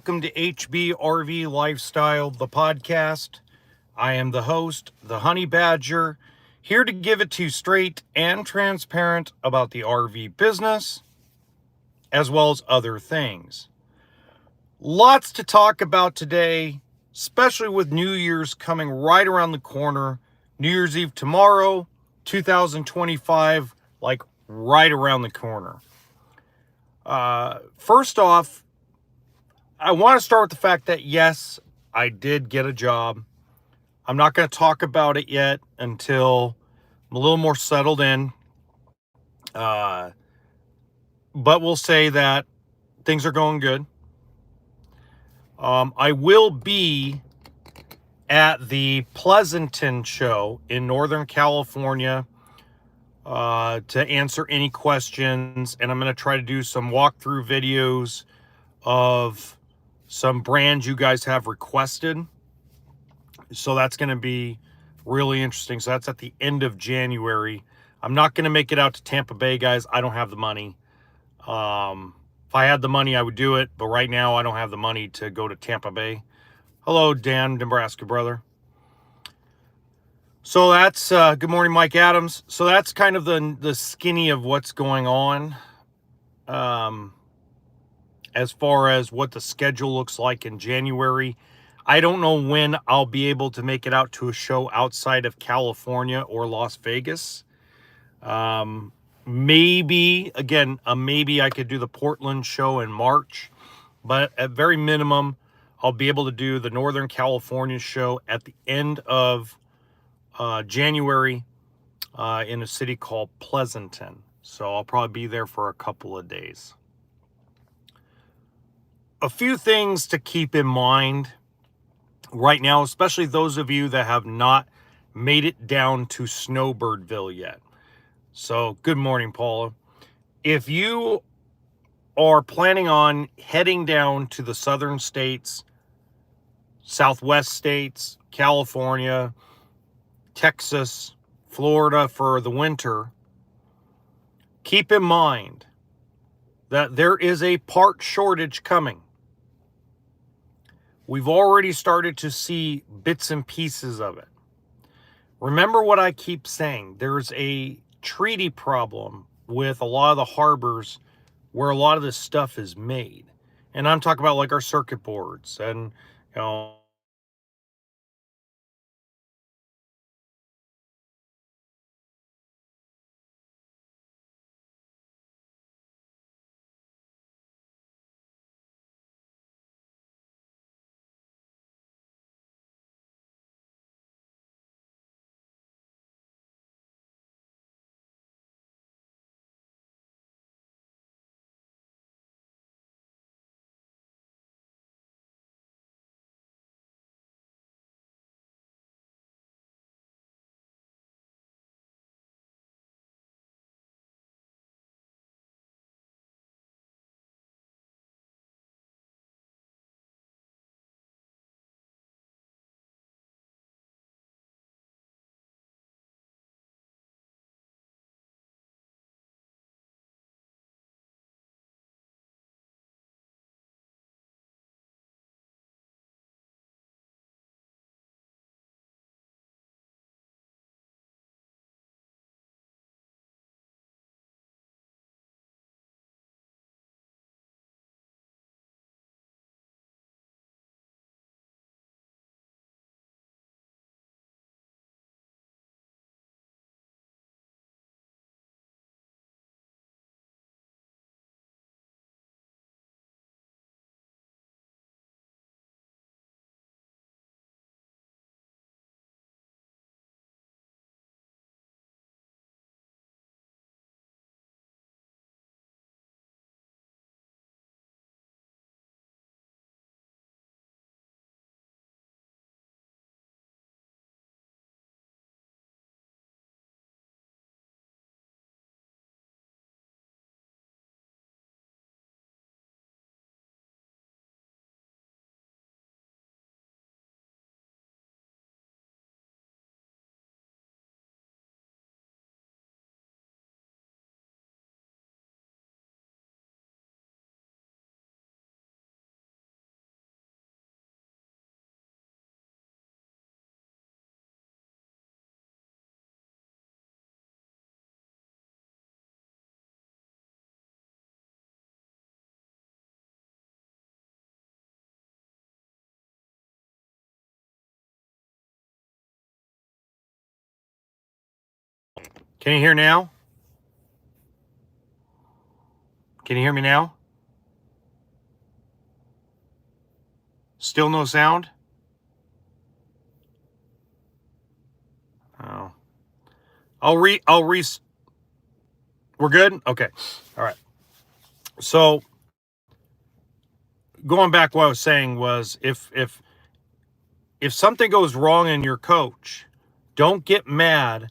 welcome to HBRV Lifestyle, the podcast. I am the host, the Honey Badger, here to give it to you straight and transparent about the RV business, as well as other things. Lots to talk about today, especially with New Year's coming right around the corner. New Year's Eve tomorrow, 2025, like right around the corner. First off, I want to start with the fact that yes, I did get a job. I'm not going to talk about it yet until I'm a little more settled in. But we'll say that things are going good. I will be at the Pleasanton show in Northern California to answer any questions. And I'm going to try to do some walkthrough videos of some brands you guys have requested. So that's going to be really interesting. So that's at the end of January. I'm not going to make it out to Tampa Bay, guys. I don't have the money. If I had the money, I would do it. But right now, I don't have the money to go to Tampa Bay. Hello, Dan, Nebraska brother. So that's, good morning, Mike Adams. So that's kind of the skinny of what's going on. As far as what the schedule looks like in January. I don't know when I'll be able to make it out to a show outside of California or Las Vegas. Maybe, again, maybe I could do the Portland show in March, but at very minimum, I'll be able to do the Northern California show at the end of January in a city called Pleasanton. So I'll probably be there for a couple of days. A few things to keep in mind right now, especially those of you that have not made it down to Snowbirdville yet. So, good morning, Paula. If you are planning on heading down to the southern states, southwest states, California, Texas, Florida for the winter, keep in mind that there is a part shortage coming. We've already started to see bits and pieces of it. Remember what I keep saying. There's a treaty problem with a lot of the harbors where a lot of this stuff is made. And I'm talking about like our circuit boards and, you know, Can you hear now? Can you hear me now? Still no sound? Oh. We're good? Okay. All right. So going back, what I was saying was if something goes wrong in your coach, don't get mad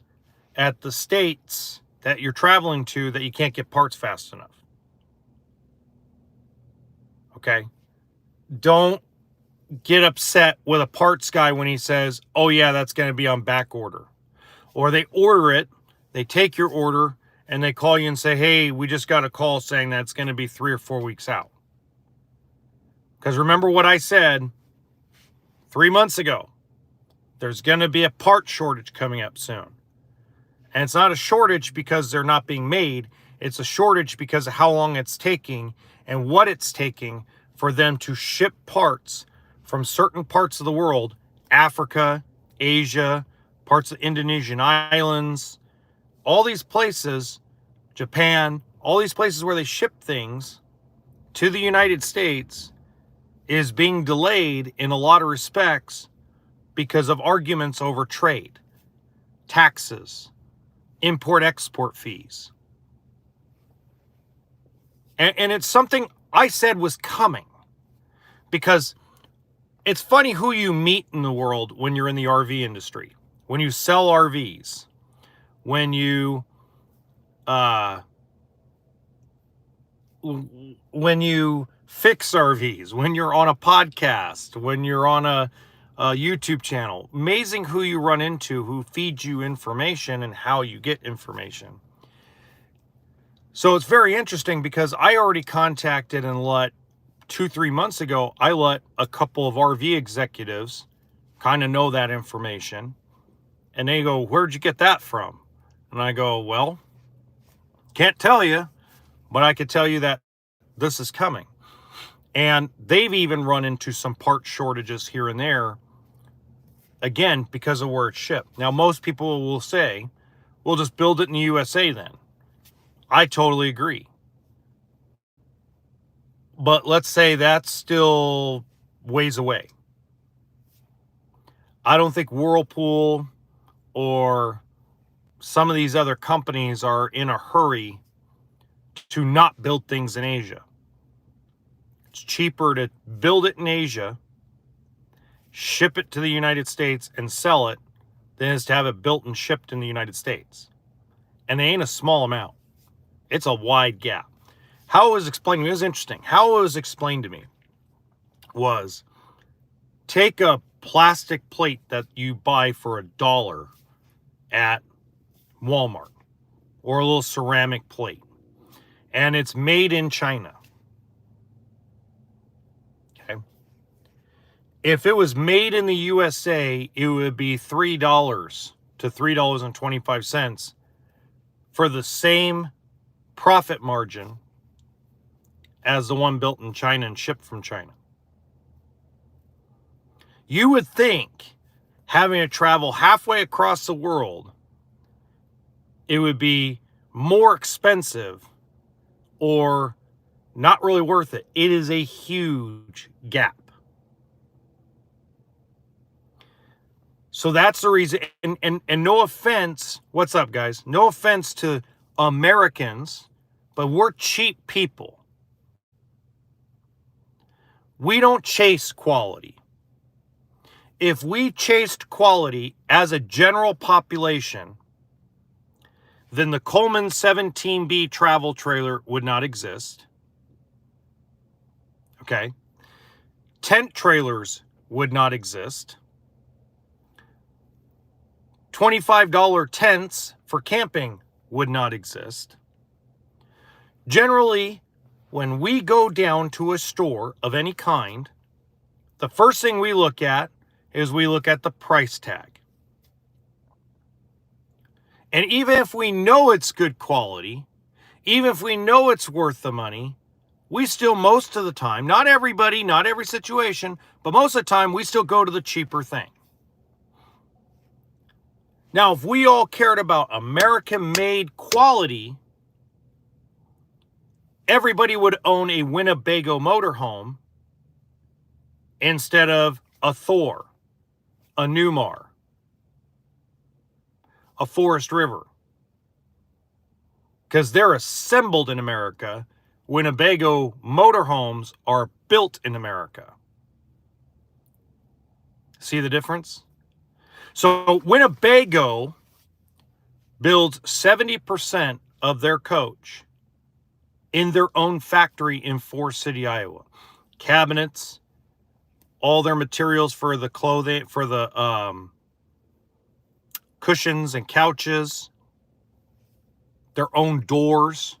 at the states that you're traveling to that you can't get parts fast enough. Okay? Don't get upset with a parts guy when he says, oh yeah, that's going to be on back order. Or they order it, they take your order, and they call you and say, hey, we just got a call saying that it's going to be 3 or 4 weeks out. Because remember what I said 3 months ago. There's going to be a part shortage coming up soon. And it's not a shortage because they're not being made. It's a shortage because of how long it's taking and what it's taking for them to ship parts from certain parts of the world, Africa, Asia, parts of Indonesian islands, all these places, Japan, all these places where they ship things to the United States is being delayed in a lot of respects because of arguments over trade, taxes, import-export fees. And it's something I said was coming, because it's funny who you meet in the world when you're in the RV industry, when you sell RVs, when you fix RVs, when you're on a podcast, when you're on a YouTube channel. Amazing who you run into, who feeds you information and how you get information. So it's very interesting because I already contacted and 2-3 months ago, I let a couple of RV executives kind of know that information. And they go, where'd you get that from? And I go, well, can't tell you, but I could tell you that this is coming. And they've even run into some part shortages here and there, again, because of where it's shipped. Now, most people will say, we'll just build it in the USA then. I totally agree. But let's say that's still ways away. I don't think Whirlpool or some of these other companies are in a hurry to not build things in Asia. It's cheaper to build it in Asia, ship it to the United States, and sell it than it is to have it built and shipped in the United States. And they ain't a small amount. It's a wide gap. How it was explained to me, it was interesting. How it was explained to me was, take a plastic plate that you buy for $1 at Walmart, or a little ceramic plate, and it's made in China. Okay. If it was made in the USA, it would be $3 to $3.25 for the same profit margin as the one built in China and shipped from China. You would think, having to travel halfway across the world, it would be more expensive or not really worth it. It is a huge gap. So that's the reason. And no offense, what's up, guys? No offense to Americans, but we're cheap people. We don't chase quality. If we chased quality as a general population, then the Coleman 17B travel trailer would not exist. Okay. Tent trailers would not exist. $25 tents for camping would not exist. Generally, when we go down to a store of any kind, the first thing we look at is we look at the price tag. And even if we know it's good quality, even if we know it's worth the money, we still, most of the time, not everybody, not every situation, but most of the time, we still go to the cheaper thing. Now, if we all cared about American-made quality, everybody would own a Winnebago motorhome instead of a Thor, a Newmar, a Forest River, because they're assembled in America. Winnebago motorhomes are built in America. See the difference? So Winnebago builds 70% of their coach in their own factory in Forest City, Iowa. Cabinets, all their materials for the clothing, for the cushions and couches, their own doors,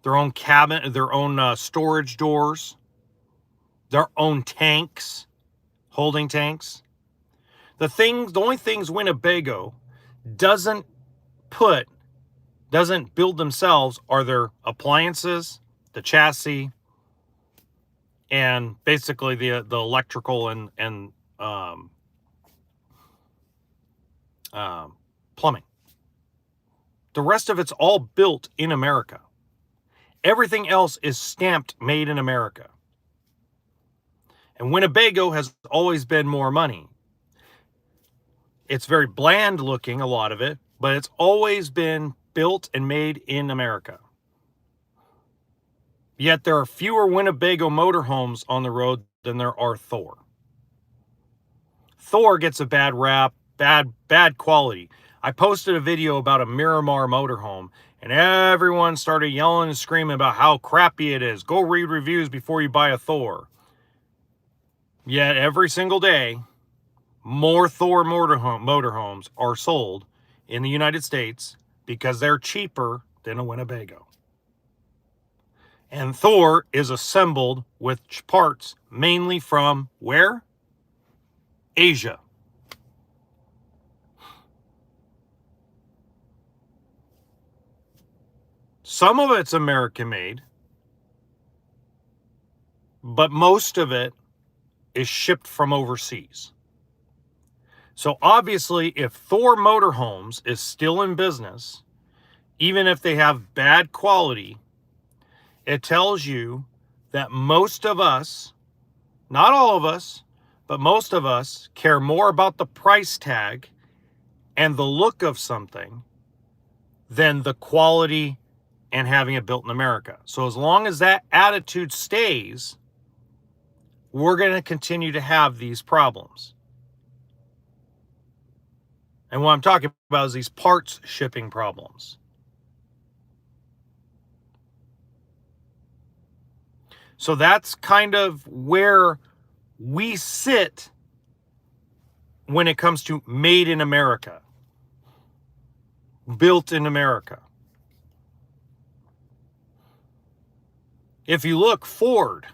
their own cabinet, their own storage doors, their own tanks, holding tanks. The only things Winnebago doesn't build themselves are their appliances, the chassis, and basically the electrical and plumbing. The rest of it's all built in America. Everything else is stamped made in America. And Winnebago has always been more money. It's very bland looking, a lot of it, but it's always been built and made in America. Yet there are fewer Winnebago motorhomes on the road than there are Thor. Thor gets a bad rap, bad quality. I posted a video about a Miramar motorhome, and everyone started yelling and screaming about how crappy it is. Go read reviews before you buy a Thor. Yet every single day, more Thor motorhomes are sold in the United States because they're cheaper than a Winnebago. And Thor is assembled with parts mainly from where? Asia. Some of it's American made, but most of it is shipped from overseas. So obviously, if Thor Motorhomes is still in business, even if they have bad quality, it tells you that most of us, not all of us, but most of us care more about the price tag and the look of something than the quality and having it built in America. So as long as that attitude stays, we're going to continue to have these problems. And what I'm talking about is these parts shipping problems. So that's kind of where we sit when it comes to made in America, built in America. If you look, Ford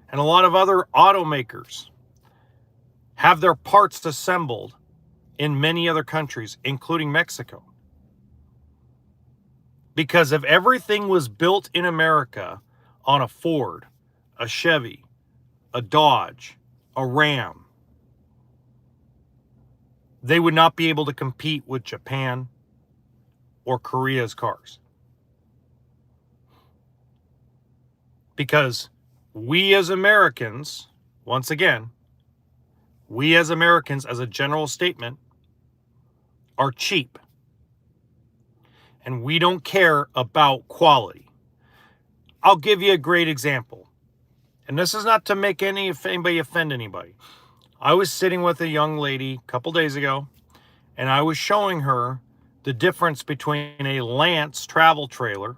and a lot of other automakers have their parts assembled in many other countries, including Mexico. Because if everything was built in America on a Ford, a Chevy, a Dodge, a Ram, they would not be able to compete with Japan or Korea's cars. Because we as Americans, once again, we as Americans, as a general statement, are cheap. And we don't care about quality. I'll give you a great example. And this is not to make anybody offend anybody. I was sitting with a young lady a couple days ago, and I was showing her the difference between a Lance travel trailer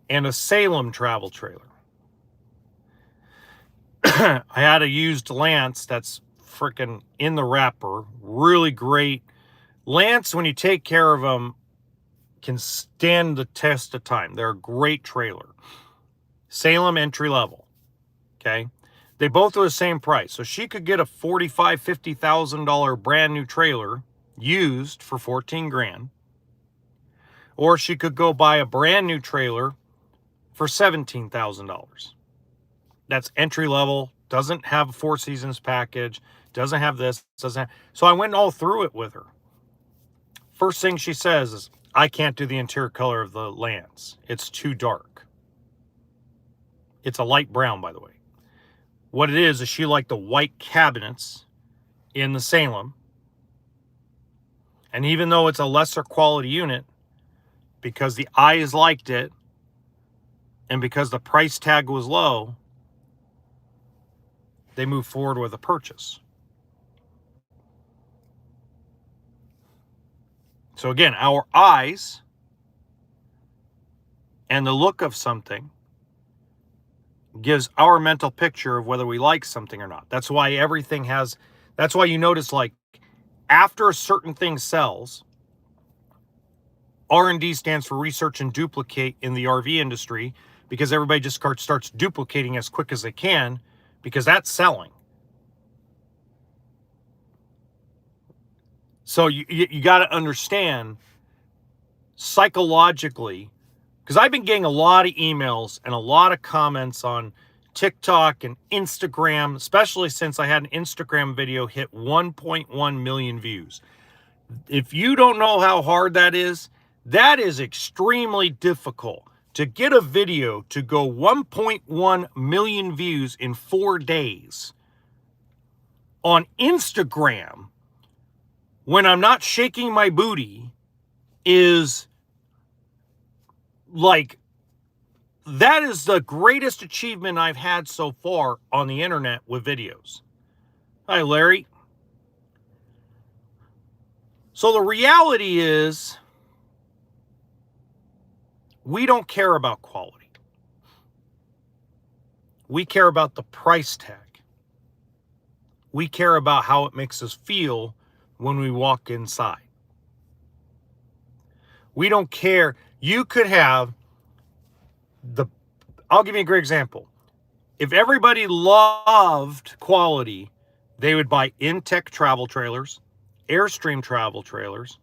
and a Salem travel trailer. I had a used Lance that's freaking in the wrapper, really great. Lance, when you take care of them, can stand the test of time. They're a great trailer. Salem entry level. Okay. They both are the same price. So she could get a $45,000, $50,000 brand new trailer used for 14 grand. Or she could go buy a brand new trailer for $17,000. That's entry level, doesn't have a Four Seasons package, doesn't have this, doesn't have. So I went all through it with her. First thing she says is, I can't do the interior color of the Lance. It's too dark. It's a light brown, by the way. What it is she liked the white cabinets in the Salem. And even though it's a lesser quality unit, because the eyes liked it, and because the price tag was low, they moved forward with a purchase. So again, our eyes and the look of something gives our mental picture of whether we like something or not. That's why that's why you notice, like, after a certain thing sells, R&D stands for research and duplicate in the RV industry, because everybody just starts duplicating as quick as they can, because that's selling. So you got to understand psychologically, because I've been getting a lot of emails and a lot of comments on TikTok and Instagram, especially since I had an Instagram video hit 1.1 million views. If you don't know how hard that is extremely difficult to get a video to go 1.1 million views in 4 days on Instagram when I'm not shaking my booty. Is like, that is the greatest achievement I've had so far on the internet with videos. Hi, Larry. So the reality is, we don't care about quality. We care about the price tag. We care about how it makes us feel when we walk inside. We don't care. You could have I'll give you a great example. If everybody loved quality, they would buy Intech travel trailers, Airstream travel trailers,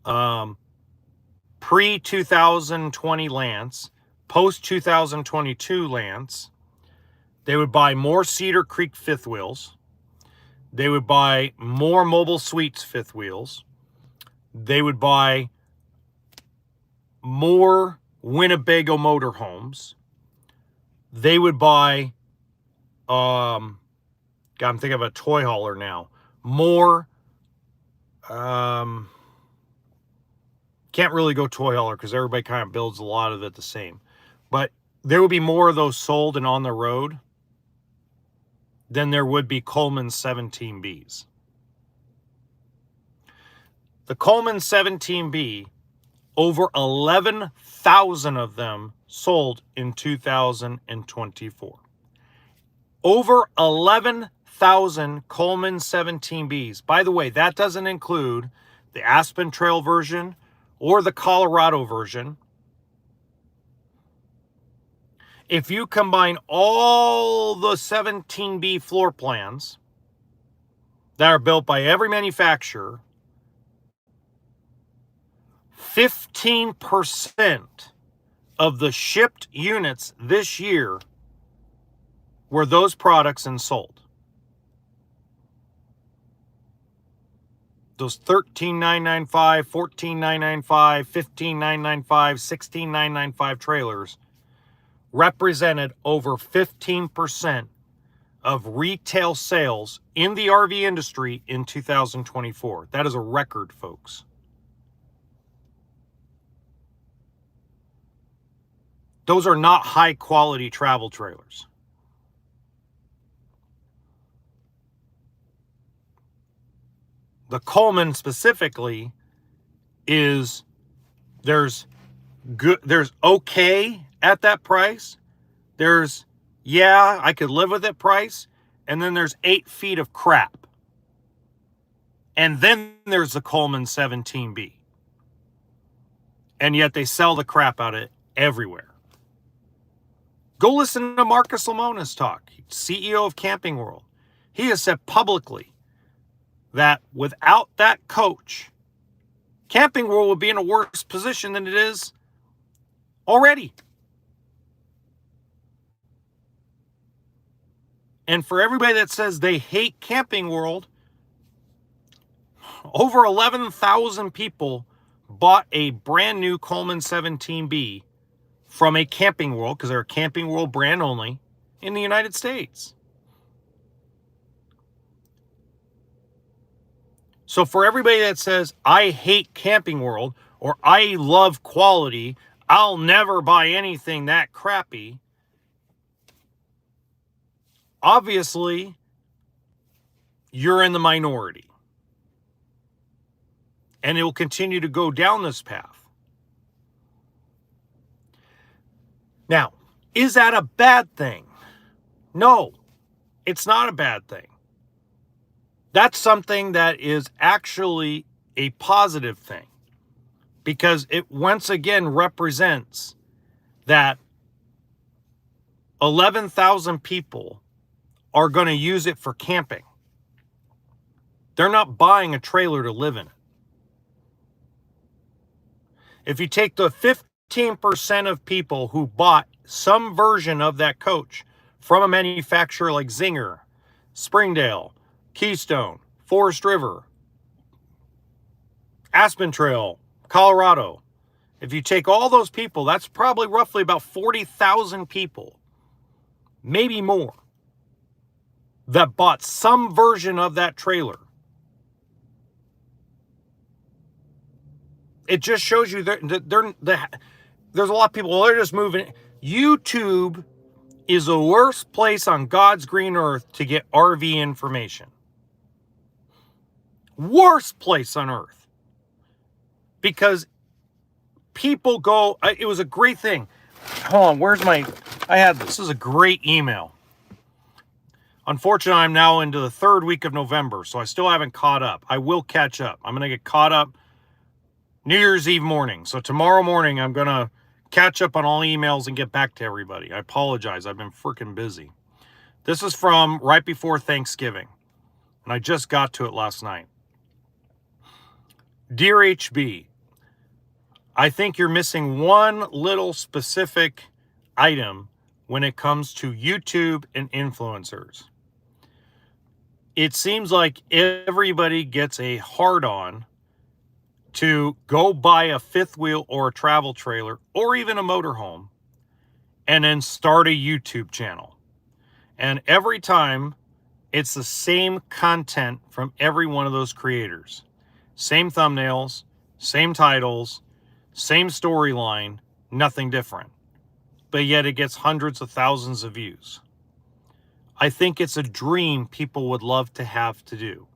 pre-2020 Lance, post-2022 Lance. They would buy more Cedar Creek fifth wheels. They would buy more Mobile Suites fifth wheels. They would buy more Winnebago motorhomes. They would buy, I'm thinking of a toy hauler now. More, can't really go toy hauler because everybody kind of builds a lot of it the same. But there would be more of those sold and on the road than there would be Coleman 17Bs. The Coleman 17B, over 11,000 of them sold in 2024. Over 11,000 Coleman 17Bs. By the way, that doesn't include the Aspen Trail version or the Colorado version. If you combine all the 17B floor plans that are built by every manufacturer, 15% of the shipped units this year were those products and sold. Those 13,995, 14,995, 15,995, 16,995 trailers represented over 15% of retail sales in the RV industry in 2024. That is a record, folks. Those are not high quality travel trailers. The Coleman specifically is, there's okay at that price. There's, yeah, I could live with it price. And then there's 8 feet of crap. And then there's the Coleman 17B. And yet they sell the crap out of it everywhere. Go listen to Marcus Lemonis talk, CEO of Camping World. He has said publicly that without that coach, Camping World would be in a worse position than it is already. And for everybody that says they hate Camping World, over 11,000 people bought a brand new Coleman 17B from a Camping World, because they're a Camping World brand only, in the United States. So for everybody that says, I hate Camping World, or I love quality, I'll never buy anything that crappy, obviously, you're in the minority. And it will continue to go down this path. Now, is that a bad thing? No, it's not a bad thing. That's something that is actually a positive thing, because it once again represents that 11,000 people are going to use it for camping. They're not buying a trailer to live in it. If you take the 15% of people who bought some version of that coach from a manufacturer like Zinger, Springdale, Keystone, Forest River, Aspen Trail, Colorado, if you take all those people, that's probably roughly about 40,000 people, maybe more, that bought some version of that trailer. It just shows you there's a lot of people, well, they're just moving. YouTube is the worst place on God's green earth to get RV information. Worst place on earth. Because people go, it was a great thing. Hold on, I had this is a great email. Unfortunately, I'm now into the third week of November, so I still haven't caught up. I will catch up. I'm going to get caught up New Year's Eve morning. So tomorrow morning, I'm going to catch up on all emails and get back to everybody. I apologize. I've been freaking busy. This is from right before Thanksgiving, and I just got to it last night. Dear HB, I think you're missing one little specific item when it comes to YouTube and influencers. It seems like everybody gets a hard-on to go buy a fifth wheel or a travel trailer or even a motorhome and then start a YouTube channel. And every time it's the same content from every one of those creators. Same thumbnails, same titles, same storyline, nothing different. But yet it gets hundreds of thousands of views. I think it's a dream people would love to have to do.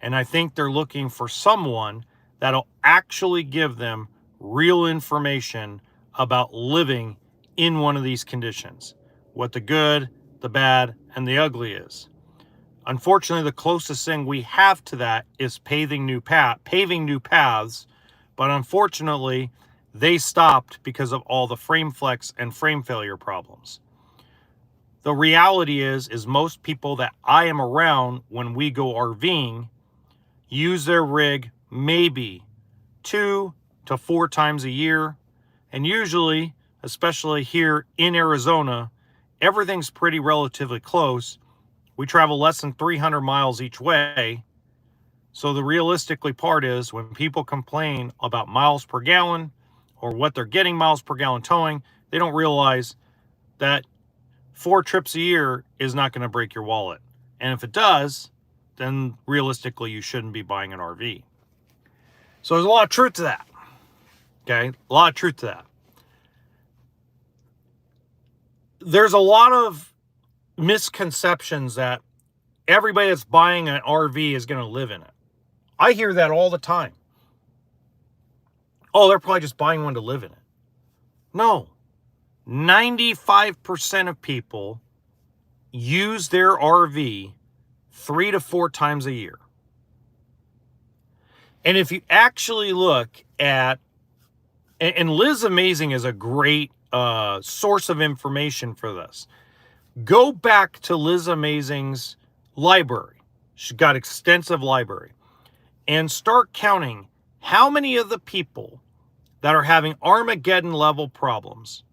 And I think they're looking for someone that'll actually give them real information about living in one of these conditions. What the good, the bad, and the ugly is. Unfortunately, the closest thing we have to that is paving new paths, but unfortunately, they stopped because of all the frame flex and frame failure problems. The reality is most people that I am around when we go RVing use their rig maybe 2 to 4 times a year. And usually, especially here in Arizona, everything's pretty relatively close. We travel less than 300 miles each way. So the realistically part is when people complain about miles per gallon or what they're getting miles per gallon towing, they don't realize that 4 trips a year is not going to break your wallet. And if it does, then realistically you shouldn't be buying an RV. So there's a lot of truth to that. Okay? A lot of truth to that. There's a lot of misconceptions that everybody that's buying an RV is going to live in it. I hear that all the time. Oh, they're probably just buying one to live in it. No. 95% of people use their RV 3 to 4 times a year. And if you actually look at, and Liz Amazing is a great source of information for this. Go back to Liz Amazing's library. She's got extensive library. And start counting how many of the people that are having Armageddon level problems,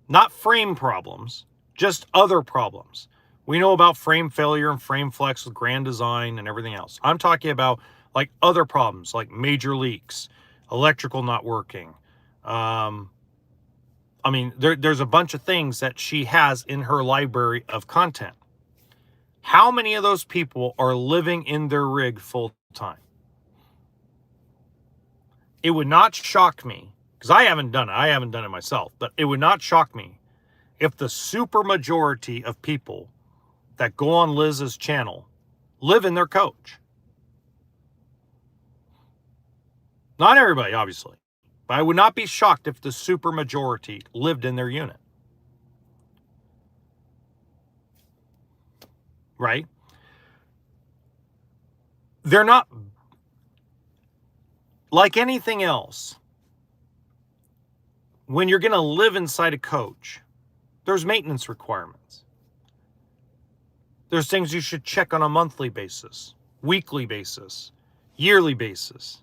not frame problems, just other problems. We know about frame failure and frame flex with Grand Design and everything else. I'm talking about like other problems, like major leaks, electrical not working. I mean, there's a bunch of things that she has in her library of content. How many of those people are living in their rig full time? It would not shock me, because I haven't done it. I haven't done it myself, but it would not shock me if the super majority of people that go on Liz's channel live in their coach. Not everybody, obviously, but I would not be shocked if the super majority lived in their unit. Right? They're not like anything else. When you're going to live inside a coach, there's maintenance requirements. There's things you should check on a monthly basis, weekly basis, yearly basis.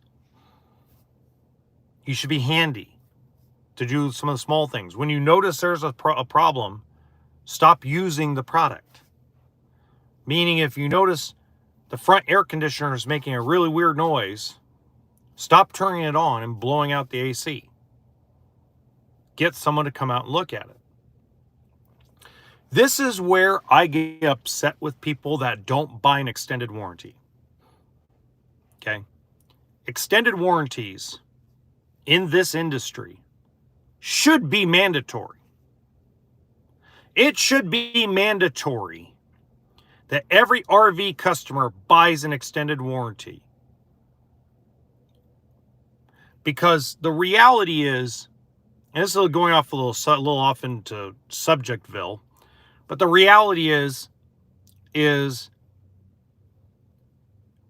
You should be handy to do some of the small things. When you notice there's a problem, stop using the product. Meaning if you notice the front air conditioner is making a really weird noise, stop turning it on and blowing out the AC. Get someone to come out and look at it. This is where I get upset with people that don't buy an extended warranty. Okay? Extended warranties in this industry should be mandatory. It should be mandatory that every RV customer buys an extended warranty. Because the reality is, and this is going off a little off into Subjectville, but the reality is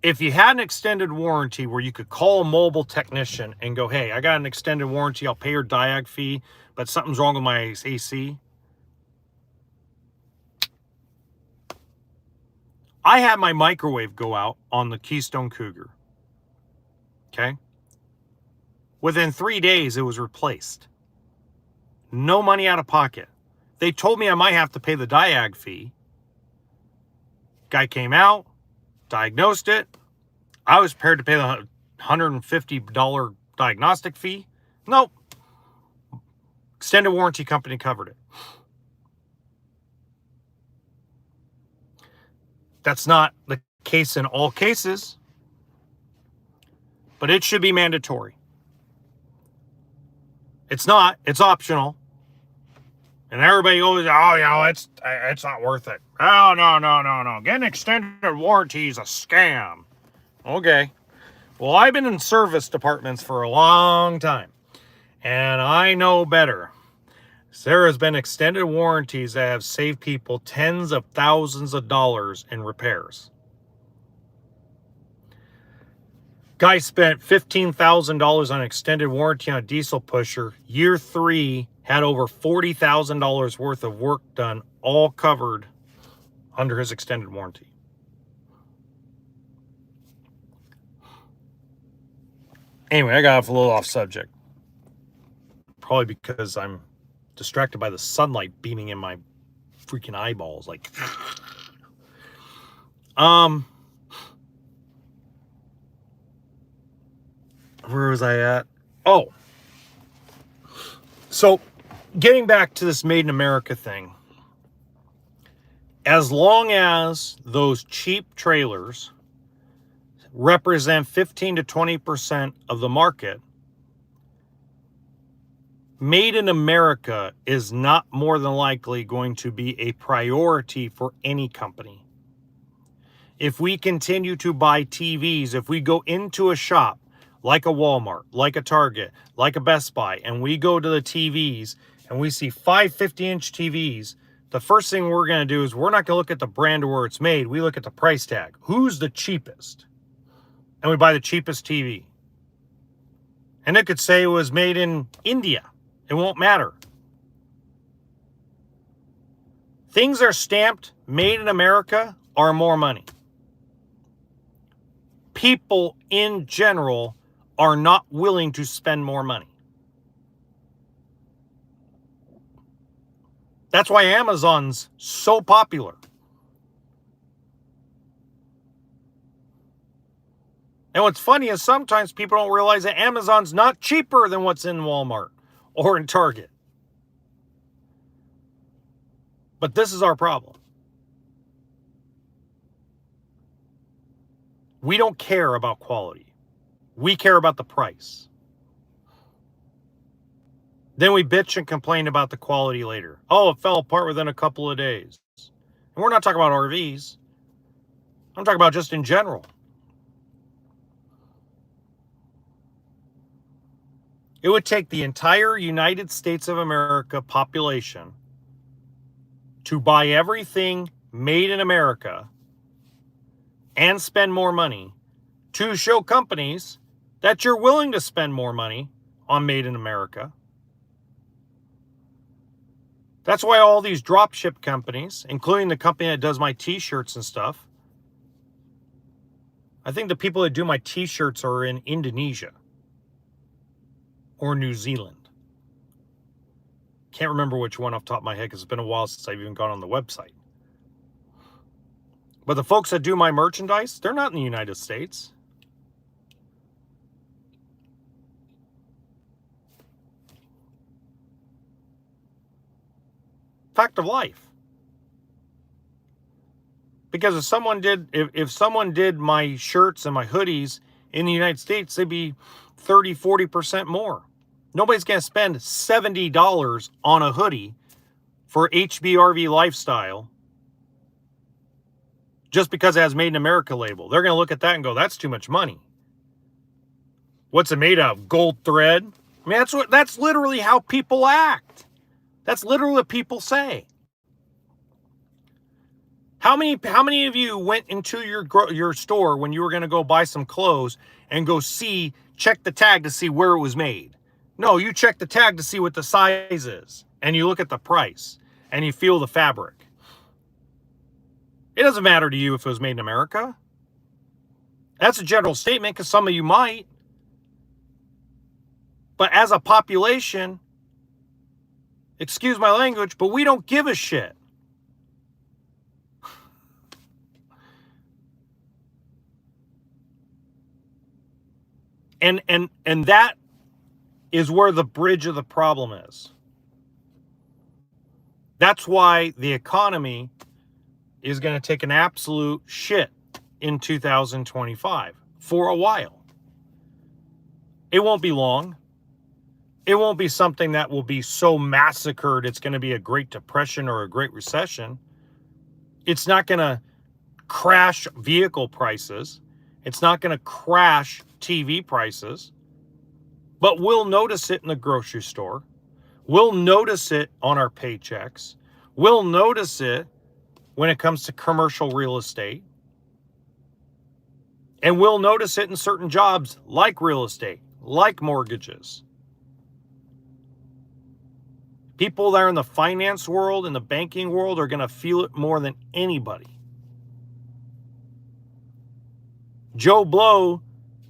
if you had an extended warranty where you could call a mobile technician and go, hey, I got an extended warranty, I'll pay your diag fee, but something's wrong with my AC. I had my microwave go out on the Keystone Cougar. Okay? Within 3 days, it was replaced. No money out of pocket. They told me I might have to pay the diag fee. Guy came out, diagnosed it. I was prepared to pay the $150 diagnostic fee. Nope. Extended warranty company covered it. That's not the case in all cases, but it should be mandatory. It's not. It's optional. And everybody goes, oh, you know, it's not worth it. Oh, no. Getting extended warranty is a scam. Okay. Well, I've been in service departments for a long time, and I know better. There has been extended warranties that have saved people tens of thousands of dollars in repairs. Guy spent $15,000 on extended warranty on a diesel pusher. Year 3 had over $40,000 worth of work done, all covered under his extended warranty. Anyway, I got off a little off subject. Probably because I'm distracted by the sunlight beaming in my freaking eyeballs. Like, where was I at? Oh, so getting back to this Made in America thing, as long as those cheap trailers represent 15 to 20% of the market, Made in America is not more than likely going to be a priority for any company. If we continue to buy TVs, if we go into a shop like a Walmart, like a Target, like a Best Buy, and we go to the TVs and we see 5 50-inch TVs, the first thing we're going to do is we're not going to look at the brand or where it's made. We look at the price tag. Who's the cheapest? And we buy the cheapest TV. And it could say it was made in India. It won't matter. Things are stamped Made in America are more money. People in general are not willing to spend more money. That's why Amazon's so popular. And what's funny is sometimes people don't realize that Amazon's not cheaper than what's in Walmart or in Target. But this is our problem. We don't care about quality. We care about the price. Then we bitch and complain about the quality later. Oh, it fell apart within a couple of days. And we're not talking about RVs. I'm talking about just in general. It would take the entire United States of America population to buy everything made in America and spend more money to show companies that you're willing to spend more money on made in America. That's why all these drop ship companies, including the company that does my t-shirts and stuff, I think the people that do my t-shirts are in Indonesia or New Zealand. Can't remember which one off the top of my head because it's been a while since I've even gone on the website. But the folks that do my merchandise, they're not in the United States. Fact of life. Because if someone did my shirts and my hoodies in the United States, they'd be 30-40% more. Nobody's going to spend $70 on a hoodie for HBRV Lifestyle just because it has Made in America label. They're going to look at that and go, that's too much money. What's it made of? Gold thread? I mean, that's literally how people act. That's literally what people say. How many of you went into your store when you were going to go buy some clothes and go check the tag to see where it was made? No, you check the tag to see what the size is, and you look at the price, and you feel the fabric. It doesn't matter to you if it was made in America. That's a general statement because some of you might. But as a population, excuse my language, but we don't give a shit. And that is where the bridge of the problem is. That's why the economy is going to take an absolute shit in 2025 for a while. It won't be long. It won't be something that will be so massacred it's going to be a Great Depression or a Great Recession. It's not going to crash vehicle prices. It's not going to crash TV prices. But we'll notice it in the grocery store. We'll notice it on our paychecks. We'll notice it when it comes to commercial real estate. And we'll notice it in certain jobs like real estate, like mortgages. People that are in the finance world and the banking world are going to feel it more than anybody. Joe Blow,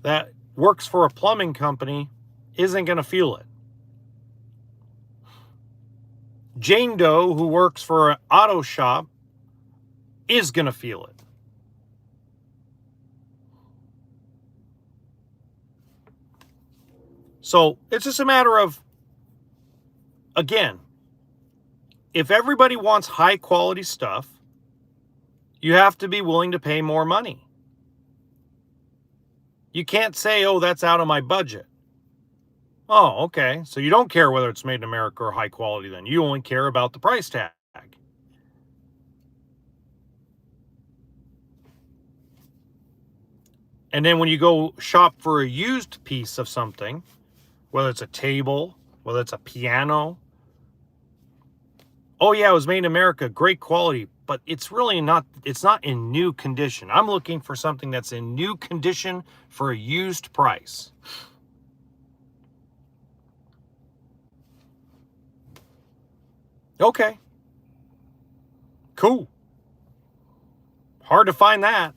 that works for a plumbing company, isn't going to feel it. Jane Doe, who works for an auto shop, is going to feel it. So it's just a matter of, again, if everybody wants high quality stuff, you have to be willing to pay more money. You can't say, oh, that's out of my budget. Oh, okay. So you don't care whether it's made in America or high quality then. You only care about the price tag. And then when you go shop for a used piece of something, whether it's a table, whether it's a piano, oh yeah, it was made in America, great quality, but it's really not, it's not in new condition. I'm looking for something that's in new condition for a used price. Okay. Cool. Hard to find that.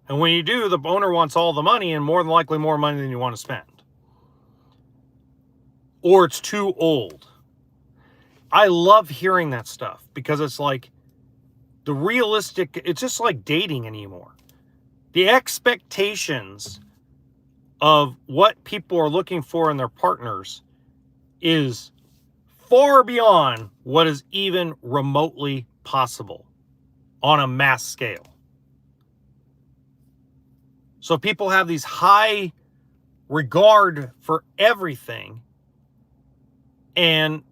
And when you do, the owner wants all the money and more than likely more money than you want to spend. Or it's too old. I love hearing that stuff because it's like the realistic, it's just like dating anymore. The expectations of what people are looking for in their partners is far beyond what is even remotely possible on a mass scale. So people have these high regard for everything and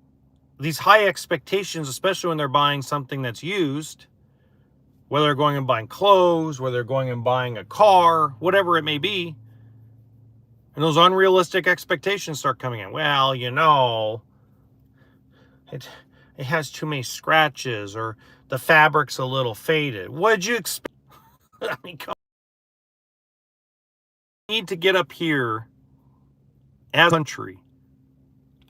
these high expectations, especially when they're buying something that's used, whether they're going and buying clothes, whether they're going and buying a car, whatever it may be. And those unrealistic expectations start coming in. Well, you know, it has too many scratches, or the fabric's a little faded. What'd you expect? I mean, we need to get up here as a country,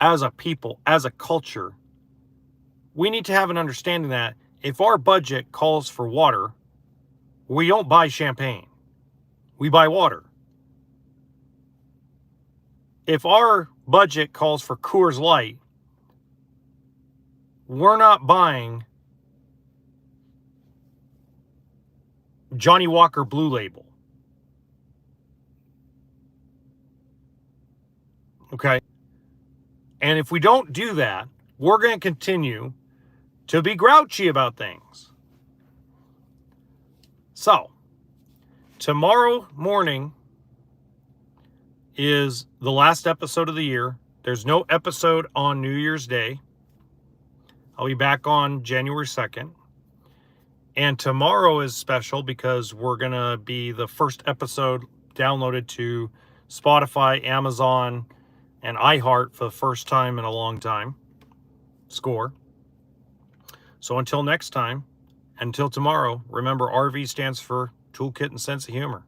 as a people, as a culture. We need to have an understanding that if our budget calls for water, we don't buy champagne. We buy water. If our budget calls for Coors Light, we're not buying Johnny Walker Blue Label. Okay? And if we don't do that, we're going to continue to be grouchy about things. So, tomorrow morning is the last episode of the year. There's no episode on New Year's Day. I'll be back on January 2nd. And tomorrow is special because we're going to be the first episode downloaded to Spotify, Amazon, and iHeart for the first time in a long time. Score. So until next time, until tomorrow, remember RV stands for Toolkit and Sense of Humor.